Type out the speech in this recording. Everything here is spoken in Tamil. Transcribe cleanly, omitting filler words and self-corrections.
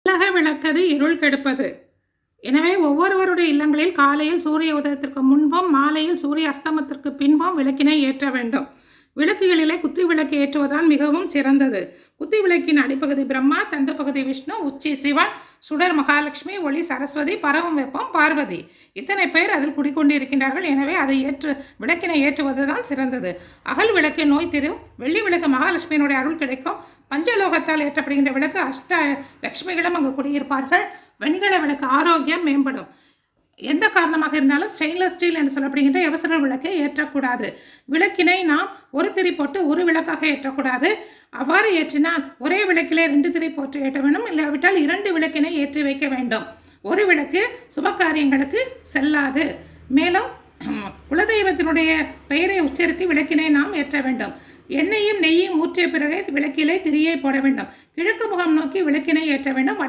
உலக விளக்கது இருள் கெடுப்பது. எனவே ஒவ்வொருவருடைய இல்லங்களில் காலையில் சூரிய உதயத்திற்கு முன்பும் மாலையில் சூரிய அஸ்தமத்திற்கு பின்பும் விளக்கினை ஏற்ற வேண்டும். விளக்குகளிலே குத்தி விளக்கு ஏற்றுவதுதான் மிகவும் சிறந்தது. குத்தி விளக்கின் அடிப்பகுதி பிரம்மா, தண்டு பகுதி விஷ்ணு, உச்சி சிவன், சுடர் மகாலட்சுமி, ஒளி சரஸ்வதி, பரவும் வெப்பம் பார்வதி. இத்தனை பேர் அதில் குடிக்கொண்டிருக்கின்றார்கள். எனவே அதை விளக்கினை ஏற்றுவதுதான் சிறந்தது. அகல் விளக்கு நோய் தீரும். வெள்ளி விளக்கு மகாலட்சுமியினுடைய அருள் கிடைக்கும். பஞ்சலோகத்தால் ஏற்றப்படுகின்ற விளக்கு அஷ்ட லட்சுமிகளும் அங்கு குடியிருப்பார்கள். வெண்கல விளக்கு ஆரோக்கியம் மேம்படும். எந்த காரணமாக இருந்தாலும் ஸ்டெயின்லெஸ் ஸ்டீல் என்று சொல்லப்படுகின்ற எவசர விளக்கை ஏற்றக்கூடாது. விளக்கினை நாம் ஒரு திரி போட்டு ஒரு விளக்காக ஏற்றக்கூடாது. அவ்வாறு ஏற்றினால் ஒரே விளக்கிலே 2 திரி போட்டு ஏற்ற வேண்டும். இல்லாவிட்டால் 2 விளக்கினை ஏற்றி வைக்க வேண்டும். ஒரு விளக்கு சுபகாரியங்களுக்கு செல்லாது. மேலும் குலதெய்வத்தினுடைய பெயரை உச்சரித்து விளக்கினை நாம் ஏற்ற வேண்டும். எண்ணெயும் நெய்யும் ஊற்றிய பிறகு விளக்கிலே திரியை போட வேண்டும். கிழக்கு முகம் நோக்கி விளக்கினை ஏற்ற வேண்டும்.